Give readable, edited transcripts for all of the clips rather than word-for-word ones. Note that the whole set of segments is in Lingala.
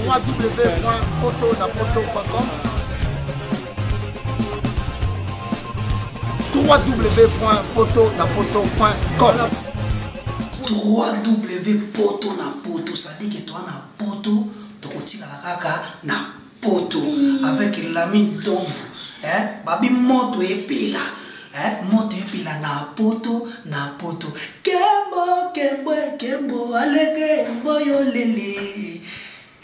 www.potonapoto.com www.potonapoto.com www.potonapoto, ça dit que toi na poto, tu continues la kaka na poto avec la mine d'ombre, babi moto epela, moto epela na poto kembo kembo kembo alege moyo lele.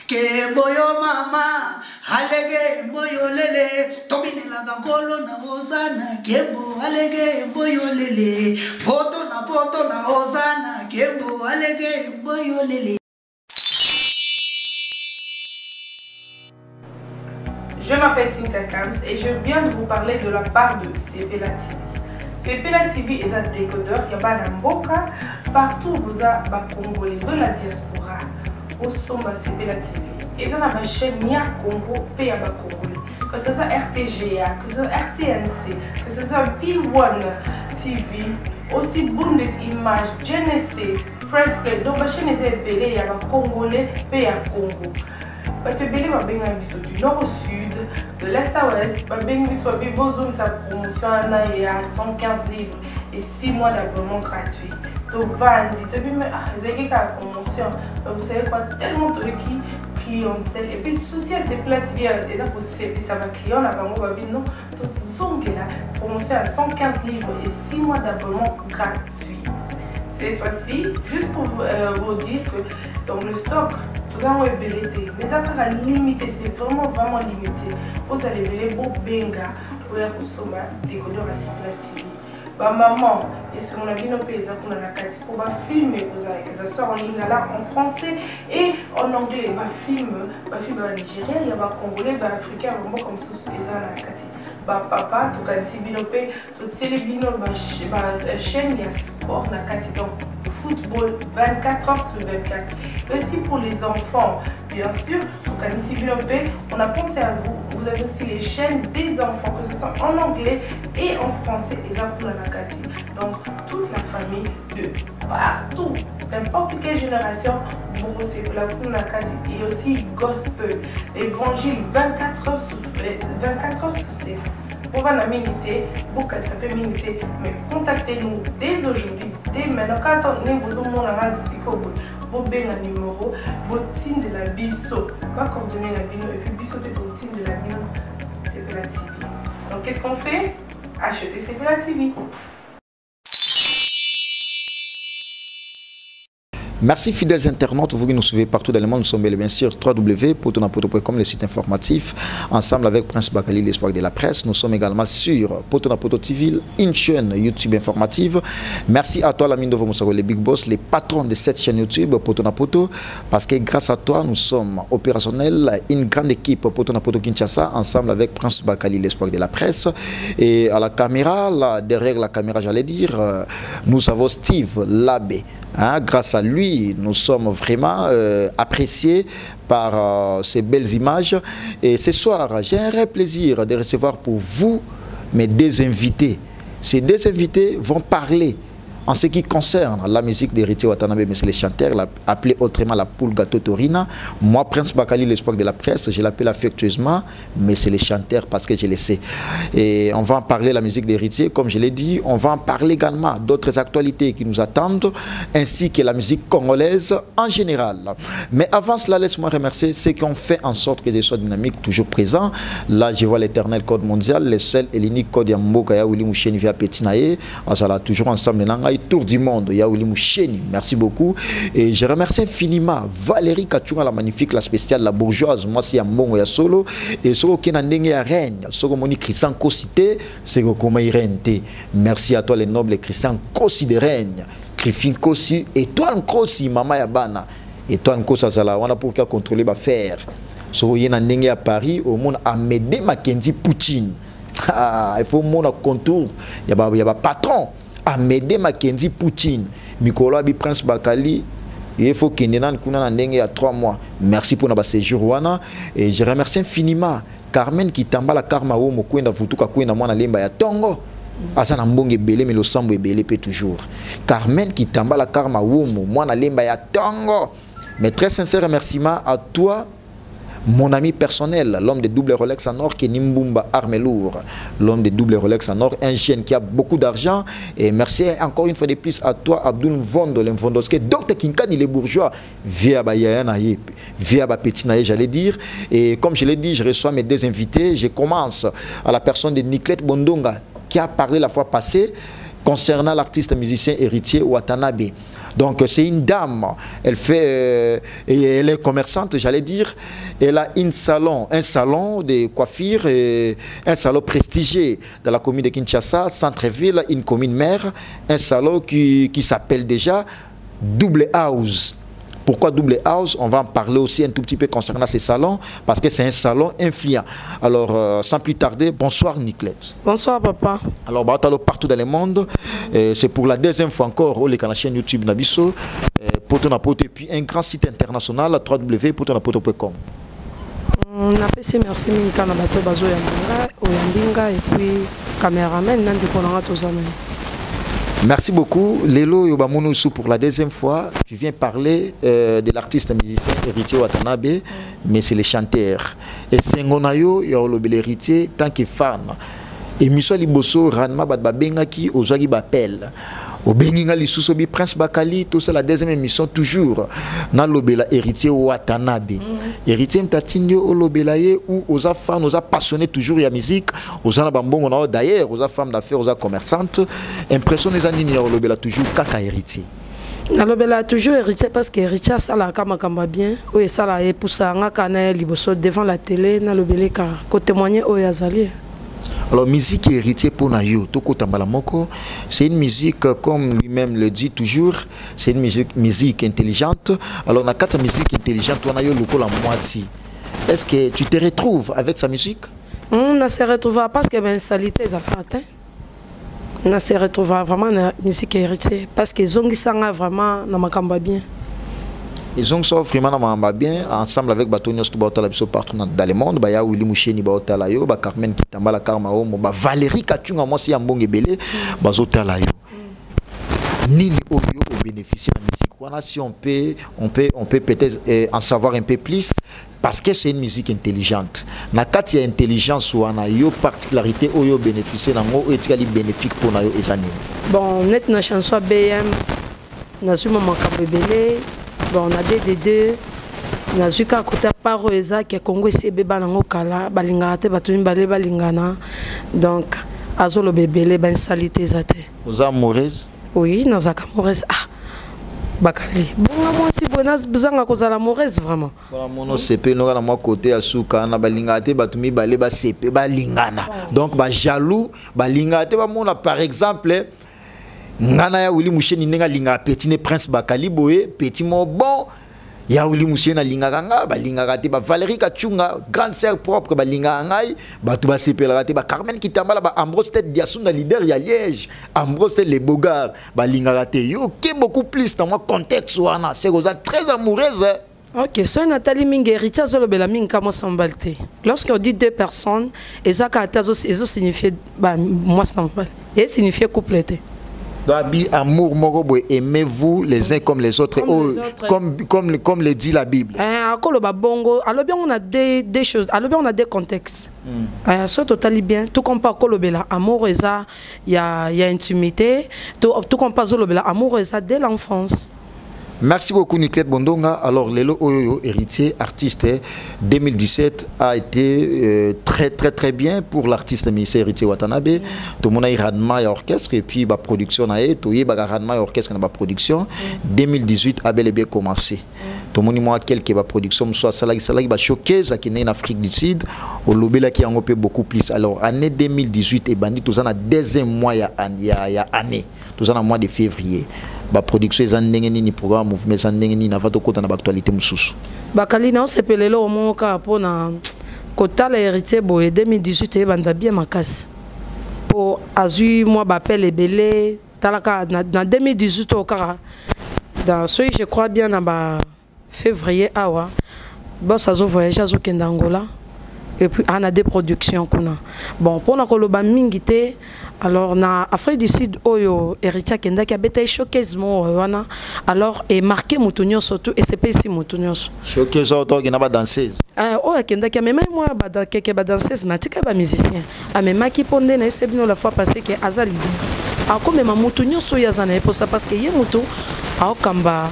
Keboyo mama, alege boyo lele, tobine la gangolo na hosana, kebo alege boyo lele, poto na hosana, kebo alege boyo lele. Je m'appelle Cynthia Kams et je viens de vous parler de la part de CPLA TV. CPLA TV est un décodeur qui a mboka partout vous a congolais de la diaspora. Au sommet CPLA TV. Et ça, ma chaîne Nia Congo, P.A. Congolais. Que ce soit RTGA, que ce soit RTNC, que ce soit P1 TV, aussi Bundesimage, Genesis, Press Play. Donc, ma chaîne est appelée Yaba Congolais, P.A. Congo. Je suis du nord au sud, de l'est à ouest. Je suis sa promotion à 115 livres et 6 mois d'abonnement gratuit. Vous savez quoi, tellement de clientèle. Et puis, souci à ces plates, ça va client, la non. Promotion à 115 livres et 6 mois d'abonnement gratuit. Cette fois-ci, juste pour vous dire que dans le stock, tout ça est belleté. Mais ça sera limité, c'est vraiment limité. Vous allez belleter beau benga pour consommer des décodeurs à ces maman, et ce qu'on a vu nos pays pour filmer, que ça sort en lingala en français et en anglais. Film nigérien, il y a congolais, africain, comme ça, papa, tout cas, si binopé, tout télébino, chaîne, il y a sport, donc football 24 heures sur 24. Aussi pour les enfants, bien sûr, tout cas, si binopé, on a pensé à vous. Vous avez aussi les chaînes des enfants, que ce soit en anglais et en français, et ça pour la Nakati. Donc, toute la famille de partout, n'importe quelle génération, vous recevez la Nakati et aussi gospel, évangile 24 heures sur 7. On va la miniter, beaucoup ça peut miniter, mais contactez-nous dès aujourd'hui, dès maintenant. Quand on est besoin de vous avez un numéro, votre team de la biso, va coordonner la bino et puis biso peut team de la bino, CPLA TV. Donc qu'est-ce qu'on fait? Acheter CPLA TV. Merci fidèles internautes, vous qui nous suivez partout dans le monde, nous sommes bien sûr www.potonapoto.com, le site informatif, ensemble avec Prince Bakali, l'espoir de la presse. Nous sommes également sur Potonapoto TV, une chaîne YouTube informative. Merci à toi, l'ami de Vomoussaro, les Big Boss, les patrons de cette chaîne YouTube, Potonapoto, parce que grâce à toi, nous sommes opérationnels, une grande équipe Potonapoto Kinshasa, ensemble avec Prince Bakali, l'espoir de la presse. Et à la caméra, là, derrière la caméra, j'allais dire, nous avons Steve Labé. Hein, grâce à lui, nous sommes vraiment appréciés par ces belles images. Et ce soir, j'ai un réel plaisir de recevoir pour vous mes deux invités. Ces deux invités vont parler en ce qui concerne la musique d'Héritier Watanabe, mais c'est les chanteurs, appelé autrement la Pulga Totorina. Moi, Prince Bakali, l'espoir de la presse, je l'appelle affectueusement, mais c'est les chanteurs parce que je le sais. Et on va en parler la musique d'Héritier, comme je l'ai dit. On va en parler également d'autres actualités qui nous attendent, ainsi que la musique congolaise en général. Mais avant cela, laisse-moi remercier ceux qui ont fait en sorte que je sois dynamique, toujours présent. Là, je vois l'éternel code mondial, le seul et l'unique code Yamboka Yaouli Moucheni via Petinaye. Alors, toujours ensemble, tour du monde, Yaouli Moucheni, merci beaucoup. Et je remercie infiniment Valérie Kachunga, la magnifique, la spéciale, la bourgeoise, moi c'est Yambongo ya solo. Et ce qui est ya règne, ce qui est Christian Kosité, c'est comment il règne. Merci à toi les nobles Christian Kosi de règne. Griffin Kosi, Étoile Kosi, Mama Yabana. Étoile Kosi, on a pour contrôler ma faire. Ce qui est à Paris, au monde a Médé Mackenzie Poutine. Il faut mon contour, il y a patron. Amédée Mackenzie Poutine, Mikolo Abi Prince Bakali, il faut qu'il y ait un 3 mois. Merci pour notre séjour. Et je remercie infiniment Carmen qui tamba la karma ou mokwenda futuka kwenda mwana lemba ya tongo. Asana mbonge belé mais le sambo belé peut toujours. Carmen qui tamba la karma ou mwana lemba ya tongo. Mais très sincère remerciement à toi mon ami personnel, l'homme des doubles Rolex en or, qui est Nimbumba Arme Lourd, l'homme des doubles Rolex en or, un jeune qui a beaucoup d'argent. Et merci encore une fois de plus à toi, Abdoul Mvondo, l'Mvondoske, Dr Kinkani, les bourgeois, via Bayanaye, via Petinaye, j'allais dire. Et comme je l'ai dit, je reçois mes deux invités. Je commence à la personne de Nicolette Bondonga, qui a parlé la fois passée concernant l'artiste musicien héritier Watanabe. Donc c'est une dame, elle fait, et elle est commerçante, j'allais dire. Elle a un salon de coiffure, un salon prestigieux dans la commune de Kinshasa, centre-ville, une commune mère, un salon qui s'appelle déjà Double House. Pourquoi Double House? On va en parler aussi un tout petit peu concernant ces salons, parce que c'est un salon influent. Alors, sans plus tarder, bonsoir Nicolette. Bonsoir papa. Alors, partout dans le monde, c'est pour la deuxième fois encore, on est sur la chaîne YouTube Nabiso, Potonapoto, et puis un grand site international, www.potonapoto.com. On a fait merci Minka Nabato Bazo Yambinga, Oyambinga, et puis caméraman, Nandi Konanga Tozamé. Merci beaucoup. Lelo Yobamounoussou pour la deuxième fois. Tu viens parler de l'artiste musicien héritier Watanabe, mais c'est le chanteur. Et Sengonayo, l'héritier, tant que fan. Et Miso Liboso, Ranma Badbabengaki, Ozagi Bapel. Au Beninga Lissusobi, Prince Bakali, tout ça, la deuxième émission, toujours. Dans l'obéla héritier Watanabe. Héritier Mtatindio, Olobelaye, où aux fans, aux passionnés toujours de la musique, aux Anabambon, d'ailleurs, aux femmes d'affaires, aux commerçantes. Impression des années, Olobela toujours, Kaka héritier. Nalobela toujours héritier parce que héritier ça la kama bien. Oui, ça la épousa, ngakana liboso devant la télé, nalobele ka ko témoigner au Yazali. Alors, musique héritier pour Nayo, Toko Tambalamoko, c'est une musique, comme lui-même le dit toujours, c'est une musique intelligente. Alors, dans quatre musiques intelligentes, toi, Nayo, Loko la moisi. Est-ce que tu te retrouves avec sa musique? On se retrouve parce que ben salité ça atteint. On se retrouve vraiment dans la musique héritier parce que zongi sanga vraiment na makamba bien. Ils ont vraiment bien ensemble avec Batonios qui sont partout dans le monde. Il y a Willy Moucheni, il Carmen Kitambala Karmao, Valérie Kachunga, moi aussi, Ambong Ebele, Bazotalayo. Nini Oyo bénéficie de la musique. Voilà, si on peut peut-être en savoir un peu plus parce que c'est une musique intelligente. Nakati ya intelligence ou anayo particularité Oyo bénéficie nango etikali bénéfique pour nayo ezani. Bon, net na chanson BM, na suma makambo ebele. Bon, on a des on a vu qu'à côté paro eza qui Congo c'est beba nango kala balingate batuni bale balingana donc azolo bebele ben salité zate. Vous amoureuse? Oui, nous sommes amoureuse. Ah, Bakali. Bon, moi si bonaz bezanga kozala amoureuse vraiment. Voilà, mon CP nous à moi côté asuka na balingate batumi bale ba CP balingana. Donc ba jaloux balingate ba mona par exemple ngana ya Willy Moucheni nenga linga petit ne Prince Bakali boye petit mo bon ya Willy Moucheni na linga kanga ba linga kate ba Valérie Kachunga grande sœur propre ba linga ngai ba tu ba sepela kate ba Carmen Kitambala ba Ambrose tête Diasunda leader ya Liège Ambrose les Bogards ba linga kate yo qui beaucoup plus dans mon contexte wana c'est cosa très amoureuse. Ok, so Nathalie Mingue Richard Zolobela Minga moi sambalte. Lorsqu'on dit deux personnes et ça ça signifie bah moi sambalte et signifie compléter. Amour morobo, aimez-vous les uns comme les autres, comme le dit la Bible. Bongo, alors bien on a des choses, alors bien on a des contextes. Ça totalement bien. Tout comme pas kolobela amour il y a intimité. Tout comme pas zolobela amour dès l'enfance. Merci beaucoup Nicolette Bondonga. Alors Lelo Oyo, héritier, artiste 2017 a été très bien pour l'artiste ministère héritier Watanabe. Tout le monde a eu Radma et orchestre et puis la production a été, tout le monde a Radma et orchestre dans la production. 2018 a bel et bien commencé. Tout le monde a quelques production soit ça va choquer ça qui est en Afrique du Sud au lobby qui a un peu beaucoup plus. Alors année 2018 et bandit tout ça dans deuxième mois il y a année tout ça dans mois de février. La production est en programme mouvement est en na côté na actualité mususu. Bakali na sepelelo au mon cas pour na kota la héritier boye 2018 et banda bien makasi. Pour azu moi bapel ebele talaka na 2018 au kara dans ce je crois bien na ba février awa bon ça zo voyage azo kenda Angola et puis on a des productions qu'on a. Bon, pour na koloba mingité, alors na Afrique du Sud oyo Héritier Kenda qui a bété showcase mo wana, alors et marqué Moutounios surtout et c'est pas ici Moutounios. Showcase auto qui n'a pas danseuse. Oh Kenda qui a même moi bada quelques ba danseuse mais tika ba musicien. Ah mais maki ponde na c'est bien la fois passée que Azali. Ah comme même Moutounios so yazana pour ça parce que yé Moutou ah kamba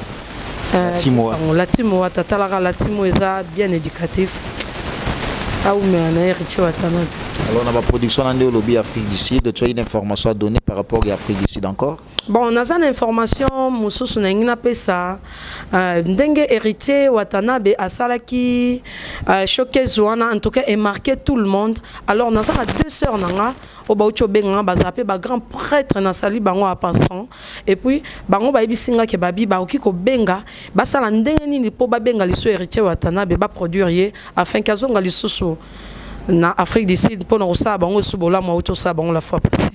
la timo tatala la timo eza bien éducatif. Ah oui, mais Héritier Watanabe. Alors, on a la production en lobby Afrique du Sud. Tu as une information à donner par rapport à l'Afrique du Sud encore? Bon, on a une information, Moussous n'a pas ça. Dengue Héritier Watanabe a salaki choqué Zouana, en tout cas, et marqué tout le monde. Alors, on a deux sœurs, au Baucho Benga, bazapé, grand prêtre, na sali bango à passant. Et puis, bango ba ibisinga ke babi, ba okiko benga, ba sala ndenge nini po ba benga liso Héritier Watanabe, ba produire afin qu'azonga lisusu na Afrique du Sud pour nous ça bango subola moi auto ça bango la fois passée.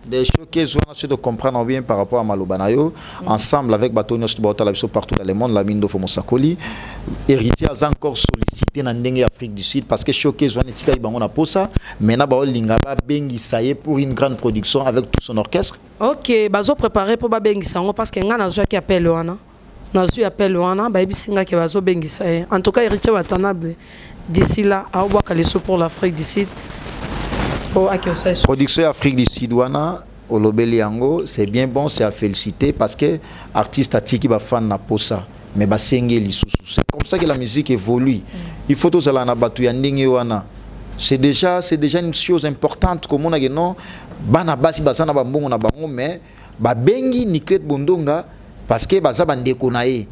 Des choses que je suis de comprendre bien par rapport à Malobanayo, ensemble avec Batonio Stubota partout dans le monde, la mine de Fomosakoli, Héritier a encore sollicité dans l'Afrique du Sud parce que choqué Zouane Tika Bango na posa, maintenant ba lingaba bengi saye pour une grande production avec tout son orchestre. OK, bazo préparé pour ba bengi sango parce que ngana zo qui appelle wana. Nazo appelle wana ba bisinga ke bazo bengi saye. En tout cas Héritier Watanabe d'ici là à Ouakaliso pour l'Afrique du Sud. Production Afrique du Sud, c'est bien bon, c'est à féliciter parce que artiste atiki ba fan na posa mais ba sengé lisusu. C'est comme ça que la musique évolue. Il faut tous aller na batu ya ndenge wana. C'est déjà une chose importante comme on a dit non bana basi basana ba mbongo na bango mais ba bengi Niklet Bondonga parce que baza ba ndeko na ye.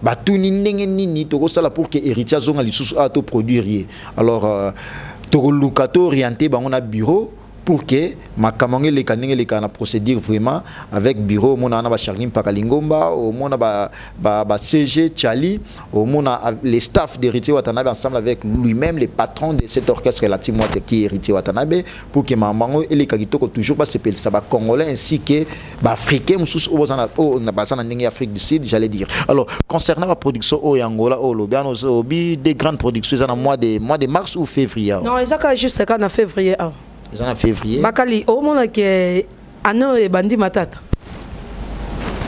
Batuni ndenge nini toko sala pour que Héritier zonga lisusu auto produire. Alors Togolukato orienté bango na bureau pour que makamangé les kanenge les kana procédure vraiment avec bureau mona na ba Charline Pakalingomba au mona ba CG Chali au mona les staff d'Héritier Watanabe ensemble avec lui-même les patrons de cet orchestre relativement qui Héritier Watanabe pour que mamango et les kakitoko toujours pas s'appelle ça ba congolais ainsi que ba africain mususu obozana o na basana ndenge Afrique du Sud j'allais dire. Alors concernant la production au Angola au Lobiano obi des grandes productions dans mois de mars ou février. Non, ça juste quand en février. Ils en février. Bakali, au moment que Anno et Bandi Matata.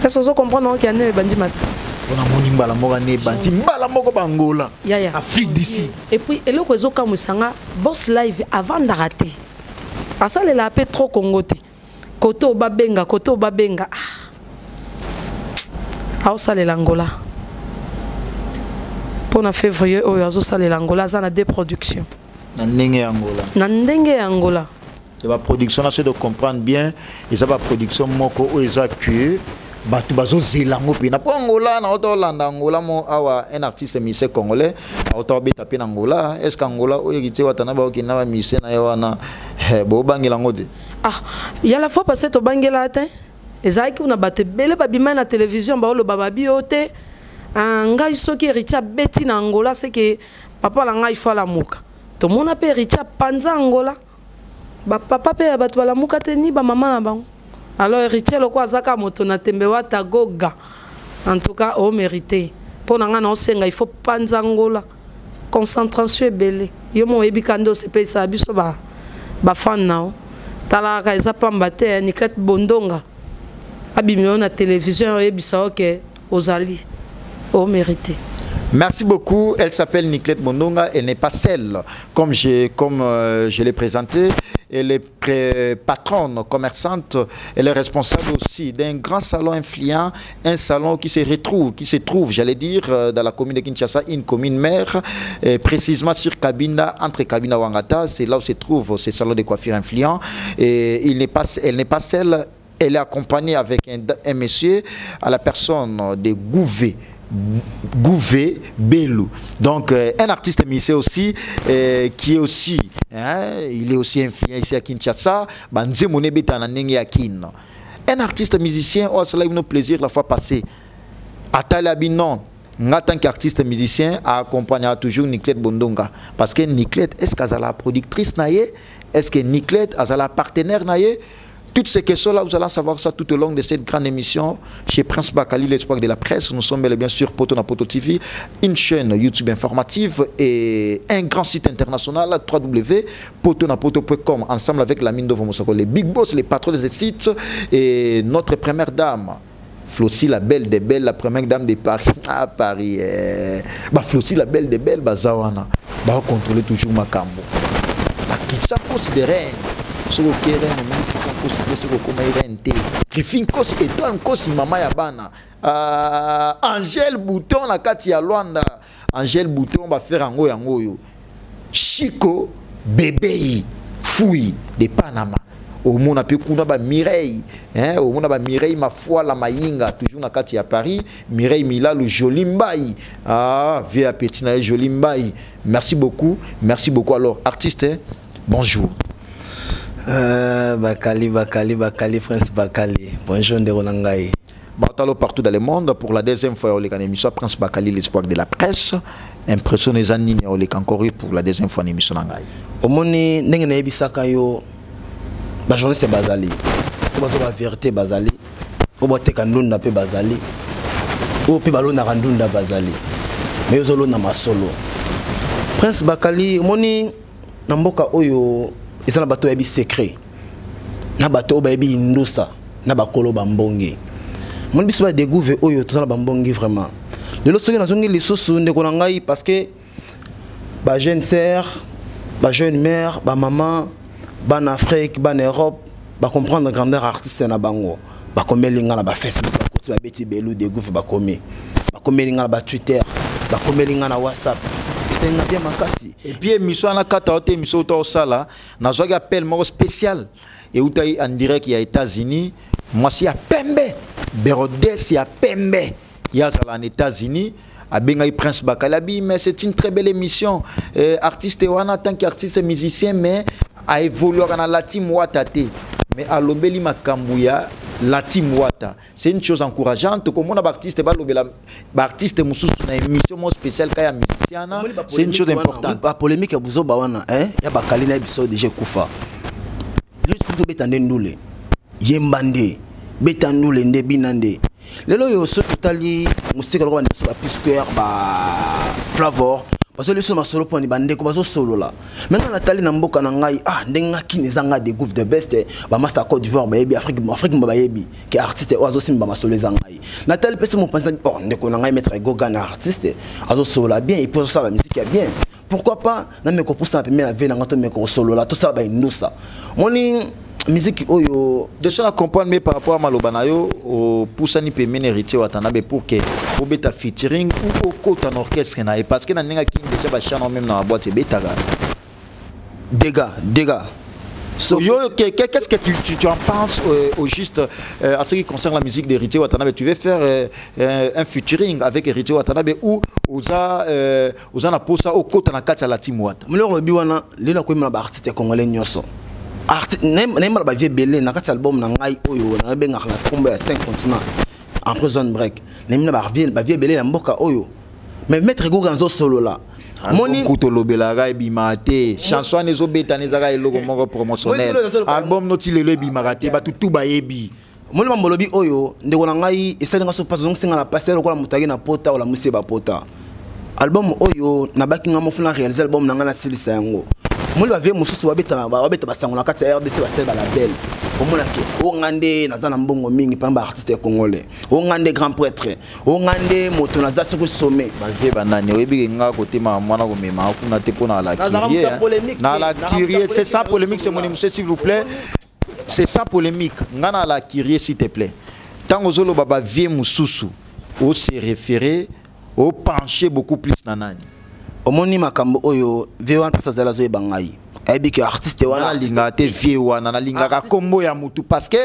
Est-ce que vous comprenez qu'il y a Anno et Bandi Matata? On a mon imbala morane Bandi, mbala moko Bangola. Afrique du Sud. Et puis, et le réseau comme Sanga, boss live avant d'arrêter. À ça, il a appelé trop Congoté. Koto Babenga, Koto Babenga. Ah, ça, l'Angola. Pour le février, il y a l'Angola, ça a des productions. Nandenge Angola. Nandenge Angola. C'est la production, c'est de comprendre bien. Et ça va production moko où ils accueillent. Batu bazo zelango pe na Angola na auto Hollanda Angola mo awa un artiste musicien congolais auto beta pe na Angola est-ce qu'Angola o Héritier Watanabe o kina musicien na wana bo bangela ngode ah il y a la fois passé to bangela atin ezaki una bate bele babima na télévision ba lo bababi ote ngai soki Héritier beti na Angola c'est que papa la ngai fa la muka to mona pe Héritier panza Angola ba papa pe batu la muka te ni ba mama na bango. Alors Héritier le quoi zaka moto na tembewa tagoga en tout cas au mérité pour nanga na osenga il faut panza Angola concentration ebele yo mo ebikando se pe sa biso ba fan na tala ka eza pamba te Niklet Bondonga abimio na télévision ebisa OK ozali au mérité. Merci beaucoup. Elle s'appelle Niklet Bondonga. Elle n'est pas seule, comme je l'ai présenté. Elle est patronne, commerçante. Elle est responsable aussi d'un grand salon influent, un salon qui se trouve, j'allais dire, dans la commune de Kinshasa, une commune mère, précisément sur Kabinda, entre Kabinda et Wangata. C'est là où se trouve ce salon de coiffure influent. Et elle n'est pas seule. Elle est accompagnée avec un monsieur à la personne de Gouvé Belou. Donc un artiste musicien aussi qui est aussi il est aussi influent ici à Kinshasa. Un artiste musicien, oh cela a eu nos plaisir la fois passée. Atalabinon, en tant qu'artiste musicien, a accompagné toujours Niklet Bondonga. Parce que Niklet, est-ce qu'elle a la productrice naïe? Est-ce que Niklet a la partenaire naïe? Toutes ces questions-là, vous allez savoir ça tout au long de cette grande émission chez Prince Bakali, l'espoir de la presse. Nous sommes bien sûr Poto na Poto TV, une chaîne YouTube informative et un grand site international, www.potonapoto.com, ensemble avec la mine de Vomosako, les big boss, les patrons de ces sites et notre première dame. Flossi la belle des belles, la première dame de Paris. Ah, Paris. Flossi la belle des belles, Zawana. Va contrôler toujours ma cambo. Qui ça considère ce que même qui sont considérés ce que comme irente. Griffin Kosi étoile Kosi mama ya bana. Angèle Bouton la kati ya Luanda. Angèle Bouton va faire ango yango yo. Chico bébé fouille de Panama. Au monde pe kuna ba Mireille, hein, au monde ba Mireille ma foi la Mayinga toujours na kati ya Paris, Mireille Mila le joli mbayi. Ah, via petit na joli mbayi. Merci beaucoup alors artiste, hein? Bonjour. Bakali, Prince Bakali. Bonjour, Nderonangaï. Batalo partout dans le monde pour la deuxième fois on est émission Prince Bakali, l'espoir de la presse. Impression les années on est encore pour la deuxième fois en émission Nangaï. Au moni ndenge na ebisaka yo ba journaliste bazali. Ko bazo ba vérité bazali. Ko boteka ndunda pe bazali. O pe balona randunda bazali. Mais yo zolo na masolo. Prince Bakali moni na mboka oyo ezana bato ya bi secret na bato ba bi ndosa na bakolo bambongi mon biso ba découvrir oyo tozana bambongi vraiment lelo soki nazongi lisusu ndeko na ngai parce que ba jeune sœur ba jeune mère ba maman ba en Afrique ba en Europe ba comprendre grandeur artiste na bango ba komeli nga na ba Facebook ba koti ba beti belu découvrir ba komi ba komeli nga na ba Twitter ba komeli nga na WhatsApp. Et puis émission na kata ote émission to sala na zoga appel mo spécial et où taï en direct il y a États-Unis moi si à Pembe Berodes ya Pembe il y a en États-Unis à Bengai Prince Bakalabi mais c'est une très belle émission artiste wana tant qu'artiste musicien mais a évolué dans la team Watate mais à l'obeli makambuya la team Wata, c'est une chose encourageante. Comme on a artiste, artiste mususu na émission spéciale kaya musiciana, c'est une chose importante. La polémique à Bouzo Bawana, hein, ya bakali na biso déjà kufa. Le truc betande ndule, yembande, betandule nde binande. Lelo yo so totali musika ko bande so ba pisqueur ba flavor. Parce que les gens solo pour ni bande ko bazo solo là. Maintenant Nathalie na mboka na ngai ndenga kini zanga de gouv de best ba master Côte d'Ivoire ba yebi Afrique ba yebi ki artiste ozo simba masolo zangai. Nathalie pese mo pense ndeko na ngai mettre goga na artiste azo solo bien et pour ça la musique est bien. Pourquoi pas na me ko pour ça mais la vie na ngato me ko solo là tout ça ba inosa. Moni musique oyo de cela comprendre mais par rapport à Malobanayo au poussani pe héritier watanabe pour que au beta featuring ou au côté en orchestre na parce que na ninga king déjà ba chana même dans la boîte beta dégâts so yo qu'est-ce que tu en penses au juste à ce qui concerne la musique d'Héritier Watanabe? Tu veux faire un featuring avec Héritier Watanabe ou oza na posa au côté na kati la team Wata mulor lobi wana lelo ko mena ba artiste congolais nyoso artiste nem ba vie belé na kati album na ngai oyo na benga la tombe à 5 continents en prison break nem ba vie belé na mboka oyo mais mettre go ganzo solo là moni kutolobela ga bimate chanson nezo beta nezaka eloko moko promotionnel album noti lelo bimagate ba tutu ba yebi moni mambolobi oyo ndeko na ngai esalinga so passe donc singa na passer lokola mutagi na pota ola museba pota album oyo na bakinga mo funa réaliser album na ngana silisa yango moni ba vie mususu wabeta basango na kati ya RDC ba sel ba label omona ke ongande nazana mbongo mingi pamba artiste congolais ongande grand prêtre ongande moto na zaso ko sommet ba vie banani oyebi nga côté ma mwana ko mema kuna te pona la curie na la curie c'est ça polémique c'est mon monsieur s'il vous plaît c'est ça polémique ngana la curie s'il te plaît tango zolo baba vie mususu au se référer au pencher beaucoup plus nanani omoni makambo oyo V1 pasa zala zo ebangai ebiki artiste wana linga te vie wana na linga ka kombo ya mutu parce que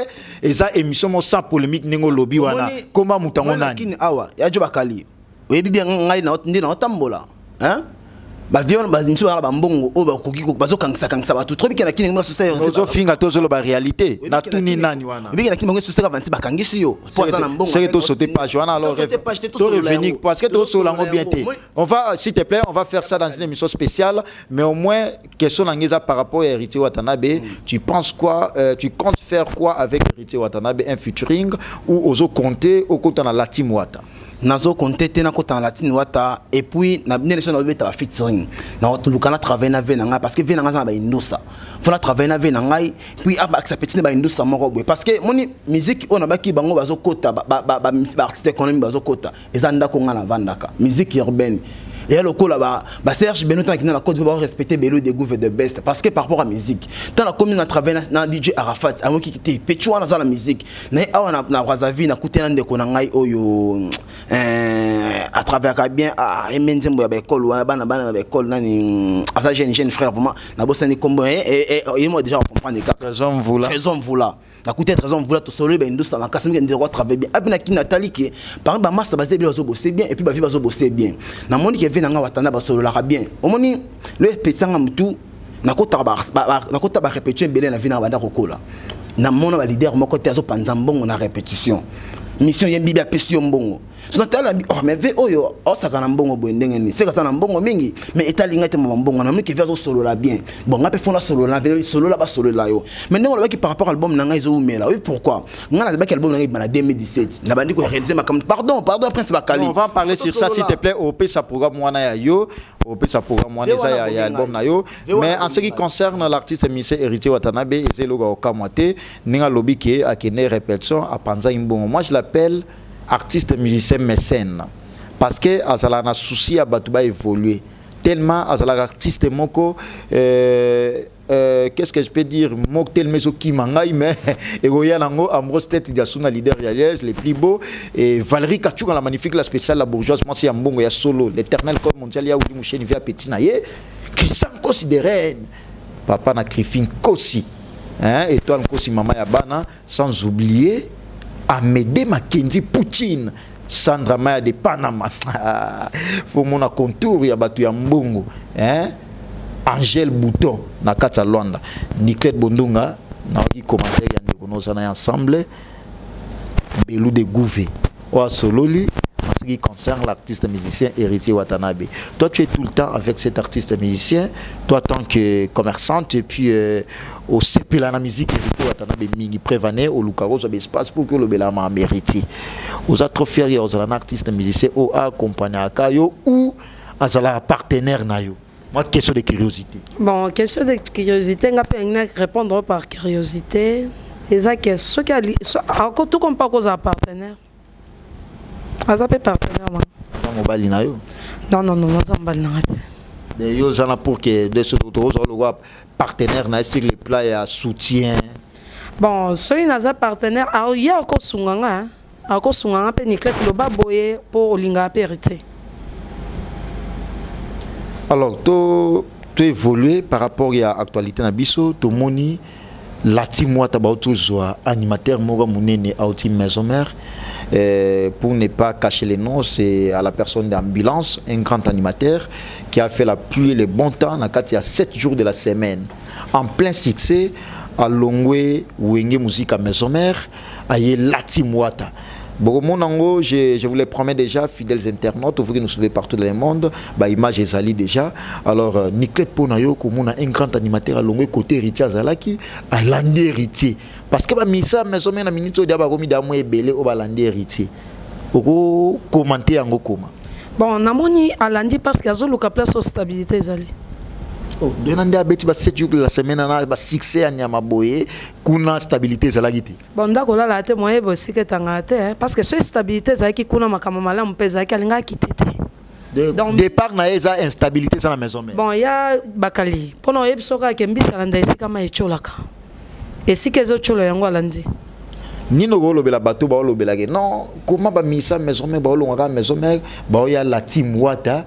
eza émission mo sans polémique ningo lobby wana koma mutango nani lakini awa ya jo bakali oyebi bien ngai na ndina otambola hein ba viol ba nso ba mbongo o ba koki ko bazo kangisa ba trop bikena kini ngwa société ozo finga to zolo ba réalité na tuni nani wana bikena kini ngwa société ba ba kangisi yo pour ça na mbongo c'est to sauter page wana alors to revenir parce que to so lango bien té on va s'il te plaît on va faire ça dans une émission spéciale mais au moins question ngeza par rapport à Héritier Watanabe tu penses quoi tu comptes faire quoi avec Héritier Watanabe un featuring ou ozo compter au côté na Latim Wata nazo compter na kota Latin Wata et puis na l'élection na beta featuring na lukana travailler na venanga parce que venanga za ba indosa faut travailler na venanga puis aba accepter ba indosa moko boy parce que moni musique on ba ki bango bazo kota ba artiste économique bazo kota ezanda ko ngana vandaka musique urbaine et le coup là-bas, Serge Benoît qui n'a la côte va respecter Belo de Gouv de Best parce que par rapport à la musique, dans la commune à travers na DJ Arafat, à moi qui était pétuant dans la musique, na Brazzaville na coûté n'ande konangai oyo à travers bien à Emenzembo avec école ou bana avec école nani à sa jeune frère vraiment na bossa ni combo et moi déjà on comprend des cas raison voilà na coûté raison voilà tout solo ben ndou ça na kasami de droit travailler bien abina ki Nathalie qui par exemple master basé bien bazo bosser bien et puis ba vie bazo bosser bien na moni qui vient nga watana ba solo la bien au moni le petanga mutu na kota ba répétition belé na vie na banda kokola na mona ba leader moko te azo panza mbongo na répétition mission yembi ba pesi mbongo so tala oh mais ve oyo osaka na mbongo boy ndenge ni c'est ka na mbongo mingi mais etalinga te mbongo na miki vezo solo la bien bon ngape fona solo la ba solo la yo mais non le par rapport à l'album nanga izo umela oui pourquoi ngana ba album nanga na 2017 na bandi ko réaliser ma pardon prince Bakali on va parler sur ça s'il te plaît au pe sa programme wana ya yo au pe sa programme wana ça ya album na yo mais en ce qui concerne l'artiste musicien Héritier Watanabe et logo okamwate ninga lobi ki akene répétition à panza imbongo moi je l'appelle artiste musicien mécène parce que azala na souci à batuba évoluer tellement azala artiste moko qu'est-ce que je peux dire moko tellement qui mangai mais egoya nango ambrose tête diasuna leader yalès les plus beaux et Valérie Kachouga la magnifique la spéciale la bourgeoise moi c'est mbongo ya solo l'éternel corps mondial ya udi moucheni via petit na ye Christian considéré papa na Griffin Kosi hein étoile Kosi mama ya bana sans oublier Amédée Mackenzie Poutine Sandra Maya de Panama faut mon contour ya batu ya mbongo hein Angèle Bouton na kata Luanda Nicolette Bondunga na ki commentaire ya ndeko nozana ensemble Belou de Gouvé wa sololi en ce qui concerne l'artiste musicien Héritier Watanabe. Toi tu es tout le temps avec cet artiste musicien, toi tant que commerçante et puis au CP la musique Héritier Watanabe mingi prévané au Lukaro ça espace pour que le belama mérité. Aux autres fiers aux artistes musiciens au accompagné à Kayo ou à la partenaire na yo. Moi question de curiosité. Bon, question de curiosité, on peut répondre par curiosité. Et ça que ce qui a encore tout comme pas cause à partenaire. Ah, ça peut partenaire moi. Mobile na yo. Non, ça mobile na. De yo zana pour que de ce le partenaire na sur les plats et soutien. Bon, celui n'a partenaire, alors il y a encore sunganga, pe Nicolette le baboye pour linga Héritier. Alors, tu évolué par rapport à l'actualité na biso, to moni Latim Wata ba toujours animateur moko munene à Outil Maison Mère. Pour ne pas cacher les noms, c'est à la personne d'ambulance, un grand animateur qui a fait la pluie et le bon temps il y a 7 jours de la semaine. En plein succès, à Longwe, Wenge Musique à Maison Mère, à Latim Wata. Bon, je vous les promets déjà, fidèles internautes, vous qui nous suivez partout dans le monde, bah, image est ali déjà. Alors, Nicolette Ponayo, comme un grand animateur à Longwe, côté Héritier Zalaki, à Landé Héritier. Parce que Missa, mais on a une minute, on a belé au Landé Héritier. Vous commentez en comment? Bon, on a moni à Landé parce qu'il y a une place de stabilité. Oh, demandez à Betty, 7 jours de la semaine, on a succès à Nyamaboye, qu'on a stabilité Zalagiti. Bon, d'accord, là, la témoin est aussi que tu as parce que cette stabilité, c'est qui qu'on a makamala, mon pèse, qui a quitté. Donc, départ, il y a instabilité dans la maison. Bon, il y a Bakali. Pendant que tu as Kembi, ça l'a ici comme Echolaka. Et si que autres choses ont lundi. Ni no golo bela bateau ba lo bela non comment ba misa maison mais ba lo ngaka maison mais ba ya la team Wata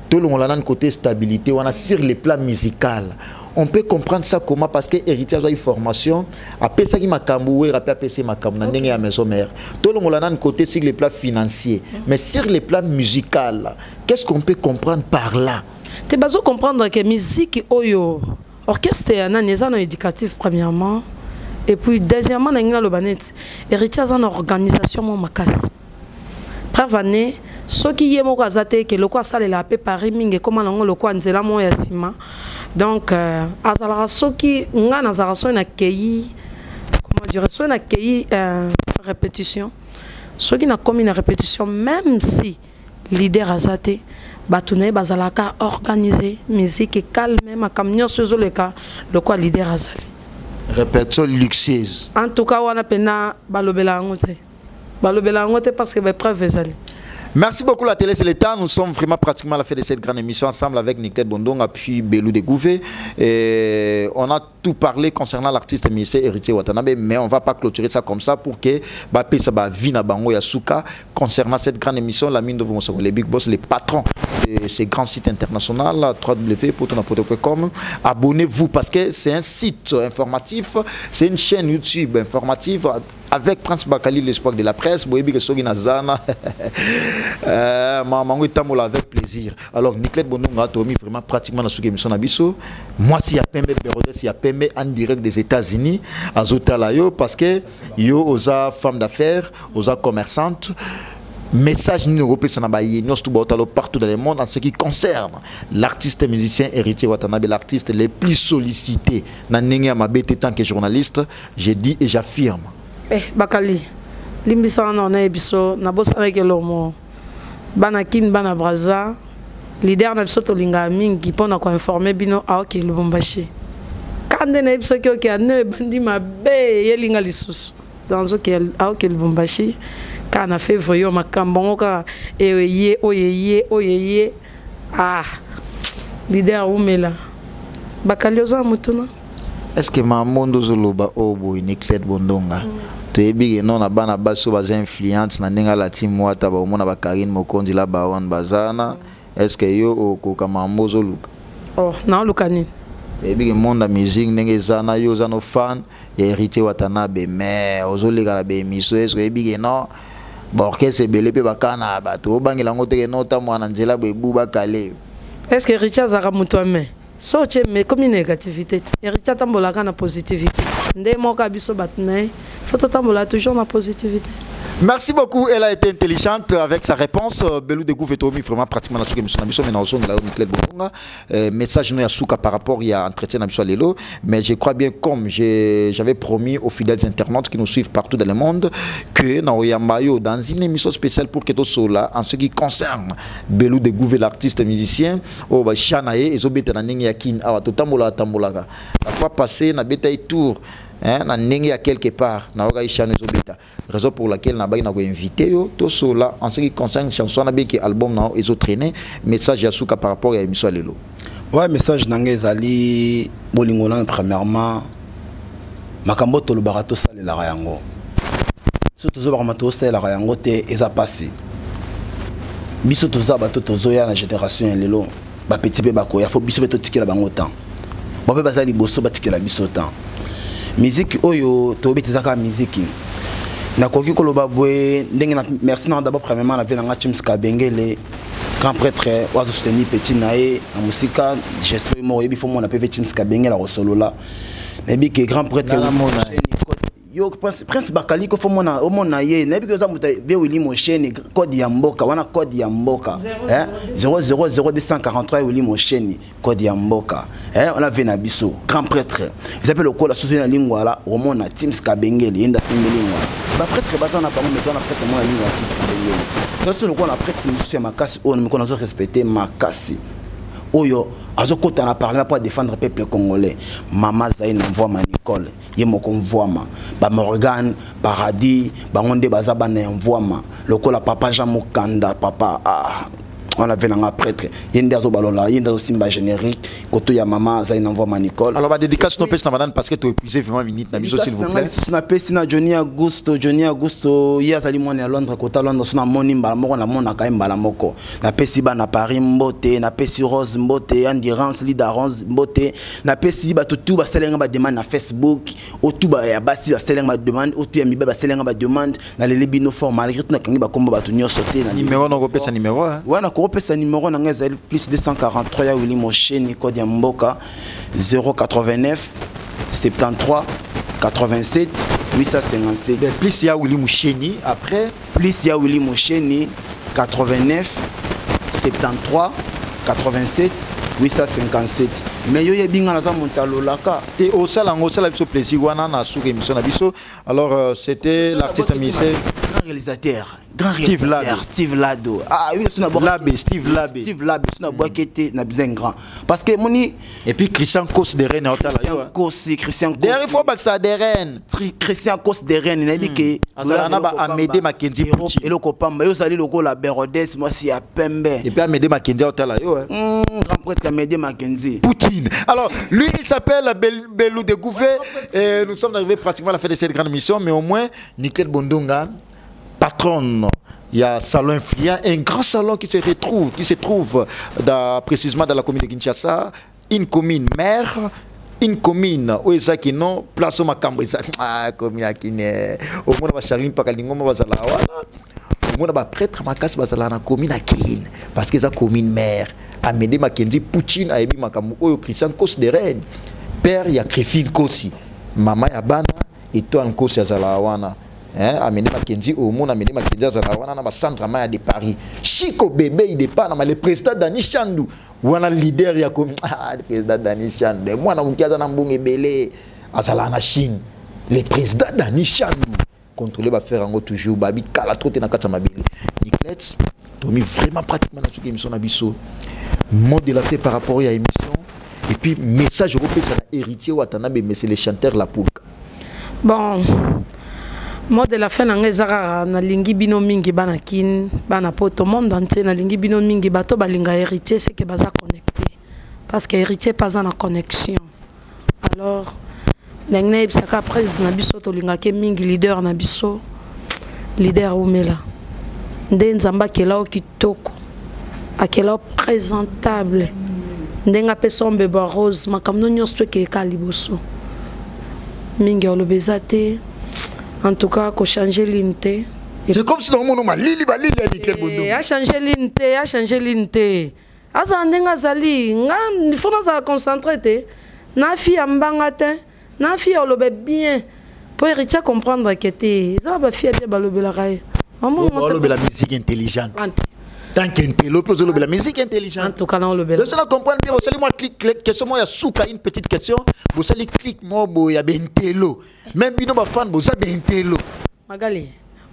tout le monde a un côté stabilité on a sur les plans musical. On peut comprendre ça comment parce que Héritier a une formation après ça qui m'a camboué après ça m'a camboué ndenge ya maison mère tout le monde a un côté sur les plans financiers mais sur les plans musical qu'est-ce qu'on peut comprendre par là? Tu vas comprendre que musique oyo orchestre est un éducatif premièrement et puis deuxièmement na le banet héritier en organisation mon makas. Preuve année ceux qui y moko azate que le quoi ça la paix Paris mingi comment nango le quoi nzela mo ya sima. Donc azala ceux qui nga na zaraso na kei comment dire so na kei répétition. Ceux qui na commis une répétition même si leader azate batune bazalaka organiser musique calme même camion sur le cas le quoi leader azali répétition luxueuse en tout cas on a pena balobela ngote parce que ben preuve ezali. Merci beaucoup la télé, c'est l'État. Nous sommes vraiment pratiquement à la fin de cette grande émission ensemble avec Niclette Bondonga puis Belou de Gouvé. On a tout parlé concernant l'artiste ministère Héritier Watanabe, mais on ne va pas clôturer ça comme ça pour que Bapé Saba Vina Bango Yasuka concernant cette grande émission, la mine de vos les big boss, les patrons de ces grands sites internationaux, www.potonapoto.com. Abonnez-vous parce que c'est un site informatif, c'est une chaîne YouTube informative avec Prince Bakali, l'espoir de la presse. Boyebi Kesogi Nazana. Maman Tamola avec plaisir. Alors Niclette Bondonga Tomi vraiment pratiquement dans cette émission Nabiso. Moi si y a Pembe Berodes, si y a Pembe en direct des États-Unis à Zotalayo parce que yo osa femme d'affaires, osa commerçante. Message européen partout dans le monde en ce qui concerne l'artiste musicien Héritier Watanabe, l'artiste le plus sollicité dans Mabete tant que journaliste. Je dis et j'affirme. Bakali, limbisa na ebiso na bosa avec lomo. Bana kin bana braza, leader na biso to linga mingi pona ko informer bino a ok Lubumbashi. Kande na ebiso ki ne bandi mabe yelinga lisusu. Dans ok a ok Lubumbashi. Kana février makambo ka oyeye ah leader umela. Bakali oza mutuna. Est-ce que Mamondo Zoloba Obo Niclette Bondonga Tebi non na bana baso baza influence na ninga la team wata ba omona ba Karine Mokondi la ba wan bazana est-ce que yo okoka Mambo Zoluka oh na lukani Tebi monde musique ndenge zana yo zano fan ya Héritier Watanabe mais ozoleka na be miso est-ce que ebi non ba orchestre belé pe bakana bato bangela ngote ke nota mwana nzela bebu bakale est-ce que Richard Zara mutuame so mais comme une négativité Héritier tambolaka na positivité ndé moka biso batnae faut tambola toujours na positivité. Merci beaucoup, elle a été intelligente avec sa réponse. Belou de Gouvé Tomi vraiment pratiquement dans ce que nous sommes maintenant au la Niclette Bondonga. Message nous à Souka par rapport il y a entretien dans le Lelo, mais je crois bien comme j'avais promis aux fidèles internautes qui nous suivent partout dans le monde que dans une émission spéciale pour que tout cela en ce qui concerne Belou de Gouvé l'artiste musicien au Chanae et Zobeta na ningi yakin awa to tambola tambolaka. La fois passée na beta tour na ningi à quelque part na oga ishane Zobeta. Raison pour laquelle na bagi na ko invité tout cela en ce qui concerne chanson na beki album na ezo traîner message ya Souka par rapport à émission lelo. Ouais, message nangé zali bolingola premièrement makambo to lo barato sale la yango. Surtout zo barato sale la yango te eza passé. Biso to za bato to zoya na génération ya lelo ba petit be bakoya faut biso beto tikela bango temps. Ba be bazali boso batikela biso temps. Musique oyo to betizaka musique. Na koki koloba boye ndenge na merci na d'abord premièrement la venanga James Kabengele grand prêtre oazo soutenir petit nae na musika j'espère mo yebi fo mo na PV James Kabengele la solola mais bi que grand prêtre yo prince Bakali ko fo mo na o mo na ye na bi que za muta be Willy Mosheni code ya mboka wana code ya mboka 0000243 Willy Mosheni code ya mboka on a vu na biso grand prêtre ils appellent le code associé na lingwa la o mo na James Kabengele yenda simbelingwa ba prêtre bazana bango metona prêtre mo na lingwa James Kabengele donc c'est le quoi la prêtre musicien makasi on me connaît respecter makasi oyo azokota na parler pour défendre le peuple congolais mama Zaina Mvwama Nicole ye moko Mvwama ba Morgan Paradis bangonde bazaba na Mvwama lokola papa Jean Mukanda papa on avait un prêtre yenda zo balola yenda simba générique koto ya mama Zaina Mvwama Nicole. Alors ba dédicace no pèse na madame parce que tu épuisé vraiment minute na biso s'il vous plaît. Na pèse na Johnny Augusto ya zali mwana ya Londres kota Londres sona moni mbala moko na mona ka mbala moko na pèse ba na Paris Mbote na pèse Rose Mbote Endurance Leader Rose Mbote na pèse ba tout ba selenga ba demande na Facebook o tout ba ya basi ba selenga ba demande o tout ya miba ba selenga ba demande na le libino fort malgré tout na kangi ba komba ba to nyoso te na numéro na ko pèse numéro hein. Wana nakopesa numéro na ngai ezali plus 243 ya Willy Mosheni code ya mboka 089 73 87 857. Plus il y a Willy Mosheni après. Plus il y a Willy Mosheni 89 73 87 857. Mais yo yebinga naza montalolaka. Et au salango ça la biso plaisir wana na souka émission na biso. Alors c'était l'artiste musicien grand réalisateur. Steve Lado. Ah oui, c'est Steve Labé. Steve Labé, c'est un boîtier na bien grand. Parce que moni et puis Christian Kos de Rennes Christian Kos. Dernière fois que ça de Rennes. Christian Kos de Rennes, il a dit que Azalana ba Amédée Mackenzie Pouti. Et le copain, yo sali loko la Bérodès, moi si a Pembe. Et puis Amédée Mackenzie hôtel yo. Grand prêtre Amédée Mackenzie. Poutine. Alors, lui il s'appelle Belou de Gouvé et nous sommes arrivés pratiquement à la fin de cette grande mission, mais au moins Nickel Bondonga patronne, il y a salon influent, un grand salon qui se trouve précisément dans la commune de Kinshasa, une commune mère, une commune où ils ont place au Makambo, commune qui est au monde va Charline Pakalingo bazala wana, au monde va prêtre Makas bazala na commune Akin parce que c'est commune mère. Amédée Mackenzie Poutine a émis Makambo au Christian Kos de Rennes. Père il y a Créfine Kosi, maman ya bana et toi en Kosi azala wana. Amédée Mackenzie au monde Amédée Mackenzie azalawana na centre maya de Paris Chico bébé il dépend na le président Dani Chandou wana leader ya comme le président Dani Chandou moi na mukiaza na mbonge belé azala na Chine le président Dani Chandou contrôler va faire encore toujours babi kala trote na katsa mabili Niclette Tomi vraiment pratiquement na ce émission na biso mode de la fait par rapport à émission et puis message européen ça na héritier watanabe mais c'est les chanteurs la poule. Bon moi de la fin ngezara na lingi bino mingi bana kin bana poto monde entier na lingi bino mingi bato balinga héritier c'est que baza connecté parce que héritier pas en connexion alors ndenge bisaka prise na biso to linga ke mingi leader na biso leader umela nde nzamba kela o kitoko akela présentable ndenga pe sombe ba rose makamno nyoswe ke kaliboso mingi olobezate. En tout cas, qu'on change l'unité. C'est comme si dans mon nom, Lili a dit quel bon nom. A changé l'unité, a changé l'unité. Azandenga zali, il faut nous concentrer. Na fille ambangate, na fille olobe bien. Pour héritier comprendre que t'es, ça va fille bien balobe la raille. Olobe la musique intelligente. Tant que la musique intelligente. En tout cas, on le bel. Vous allez comprendre bien. Vous allez moi clic question moi il y a souka une petite question. Vous allez clic moi il y a bentelo. Même bino ba fan vous avez bentelo. Magali.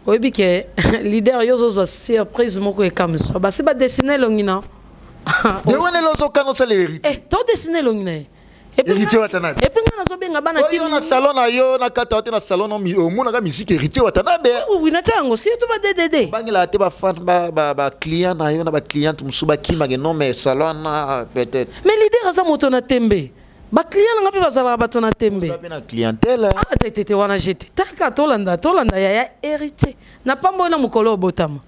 Oui bi que leader yo zo surprise moko e comme ça. Ba c'est pas dessiner longina. De wana lozo kano ça les héritiers. Eh, to dessiner longina. Héritier Watanabe. Et puis on a zobenga bana ki on a salon na yo na kata na salon au monde na musique héritier Watanabe. Oui na tango si to ba DDD. Bangela te ba fan ba client na yo na ba client musuba ki non mais salon na peut-être. Mais leader aza moto na tembe. Ba client nga pe bazala bato na tembe. Ba na clientèle. Ah tete wana jete. Taka tolanda ya héritier. Na pas mo na mukolo botama.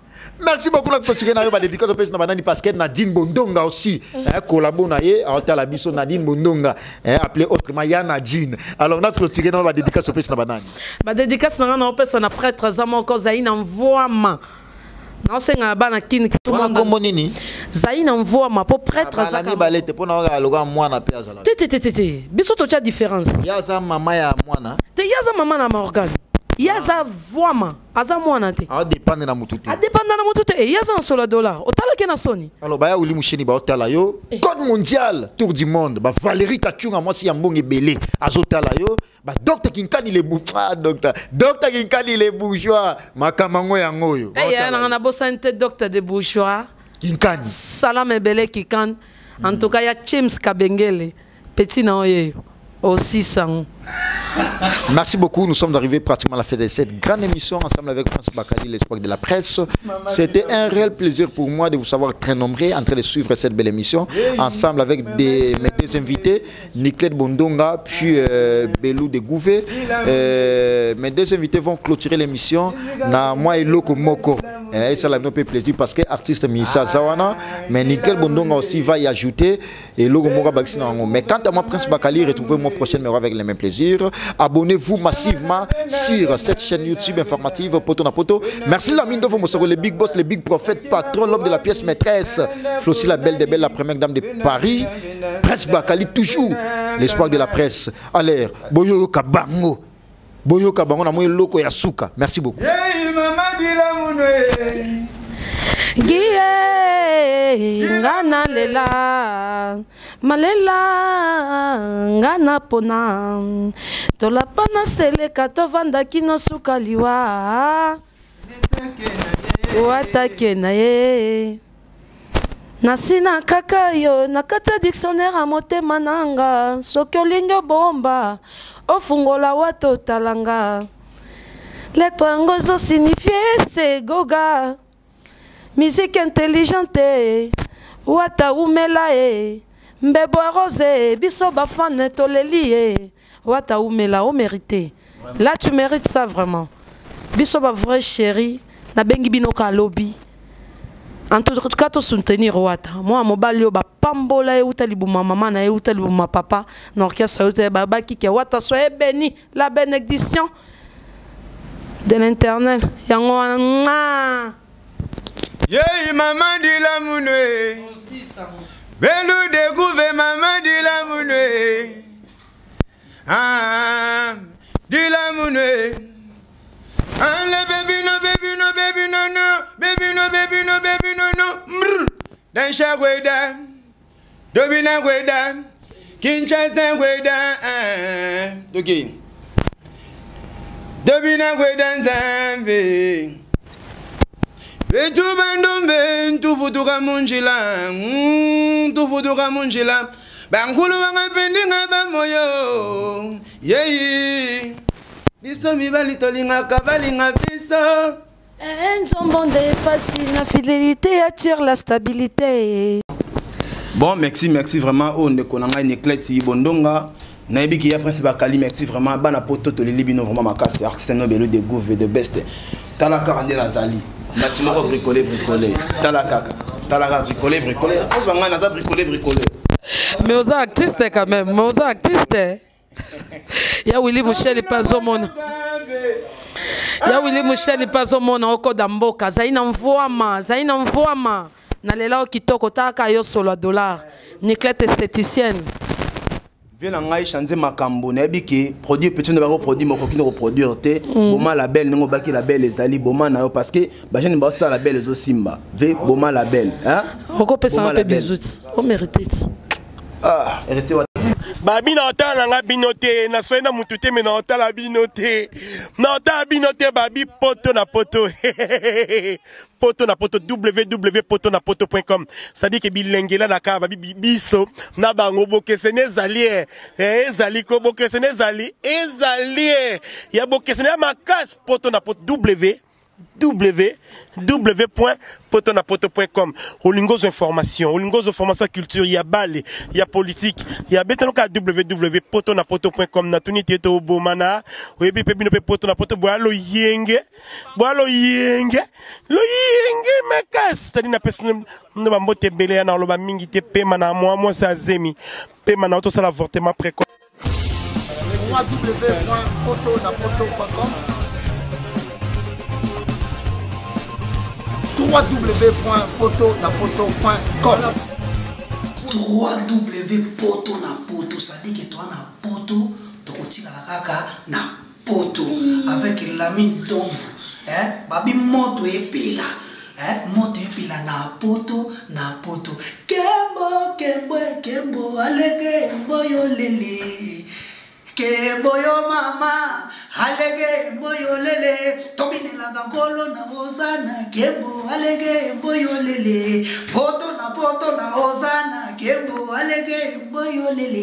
Merci beaucoup pour continuer à dédicace au président Banani parce que Nadine Bondonga aussi collabo na ye à la mission Nadine Bondonga appelé autrement Yana Nadine. Alors on a clôturé dans la dédicace au président Banani. Ba dédicace na na opesa na prêtre zama ko zaina envoiement. Na osenga bana kin tout monde comme nini? Zaina envoiement pour prêtre zaka. Ba balete pour na loga mwana pe azala. Tete. Biso to cha différence. Ya za mama ya mwana. Te ya za mama na Morgan. Yaza voima aza mwana te a dépendre na mutu te a dépendre na mutu te e yaza en solo dollar otala ke na soni alors ba ya Willy Mosheni ba otala yo code mondial tour du monde ba Valérie Kachunga moi si ya mbonge belé azotala yo ba docteur Kinkani le bourgeois docteur Kinkani le bourgeois makamango yango yo e ya na bosante docteur de bourgeois Kinkani salam belé Kikan en tout cas ya James Kabengele petit na oyo aussi sang. Merci beaucoup, nous sommes arrivés pratiquement à la fin de cette grande émission ensemble avec Prince Bakali, l'espoir de la presse. C'était un réel plaisir pour moi de vous savoir très nombreux en train de suivre cette belle émission ensemble avec mes deux invités, Niclette Bondonga puis Belou de Gouvé. Mes deux invités vont clôturer l'émission. Na moi et Loko Moko. Et ça, nous fait plaisir parce que l'artiste Missa Zawana, mais Nickel Bondonga aussi va y ajouter. Et Logo Moga Baxinango. Mais quant à moi, Prince Bakali, retrouvez mon prochain numéro avec les mêmes plaisirs. Abonnez-vous massivement sur cette chaîne YouTube informative Poto na Poto. Merci la mine de vous, les big boss, les big prophètes, patron, l'homme de la pièce maîtresse, Flossi la belle des belles, la première dame de Paris, Prince Bakali, toujours l'espoir de la presse. Allez, Boyo Kabango. Boyo Kabango, na moye loko ya suka. Merci beaucoup. Ngana lela malela ngana pona tolapana seleka tovanda kino suka liwa watake na ye nasina kaka yo nakata dictionnaire a motema nanga soki olingi bomba ofungola wato talanga lettre yango zo signifie se goga musique intelligente wata umela e mbebo rose biso bafane toleli e wata umela o mérité là tu mérites ça vraiment biso ba vrai chéri na bengi bino ka lobby en tout cas to soutenir wata moi mobali o ba pambola e utali buma mama na e utali buma papa na orchestre utali baba ki wata soyez béni la bénédiction de l'internel yango nga. Yey maman di la mounoué Belou découvre maman di la mounoué Ah di la mounoué Ah le baby no baby no baby no no Baby no baby no baby no no Mrr Dan shagweda Dobina gweda Kinshasa gweda Doki Dobina gweda Nzambe Betu bandombe tufutuka munjila tufutuka munjila bankulu wanga pendinga bamoyo yeyi biso mibali tolinga kabalinga biso Nzombo de pasi na fidélité attire la stabilité. Bon merci vraiment on ne konanga Nekleti Bondonga nayebi ki ya Prince Bakali merci vraiment bana poto to libino vraiment makasi artiste no belo de gouve de best talaka rande la zali bâtiment bricolé talaka bricolé on va ngana za bricolé mais aux artistes quand même mais aux artistes ya Willy Michel pas au monde ya Willy Michel pas au monde oko damboka zaina mvoama na lela kitoko taka yo solo dollar Niclette esthéticienne bien ngai changer makambo na biki produit petit na produit moko kino reproduire te boma label ngo baki label ezali boma na yo parce que ba jeune ba ça label ezo simba ve boma label hein oko pesa un peu bisous on mérite ah hérité babi na otala nga binote na soena mutute me na otala binote babi poto na poto poto na poto www.potonapoto.com ça dit que bilengela na ka babi biso na bango bokesene ezali ezali ko bokesene ezali ya bokesene makas poto na poto www.potonapoto.com Olingos information culture ya bale ya politique ya betano ka www.potonapoto.com na tunité to bomana oyebi pe bino pe potonapoto boalo yenge mekas tadi na personne no bambote bele na loba mingi te pema na moi sa zemi pema na auto sala avortement précoce www.potonapoto.com www.potonapoto.com www.potonapoto ça dit que toi na poto tokotika kaka na poto avec l'ami d'ombre babi moto epela moto epela na poto kembo alege mboyo lele kembo yo mama alege mboyo lele tobinela ngolo na hosana kembo alege mboyo lele poto na hosana kembo alege mboyo lele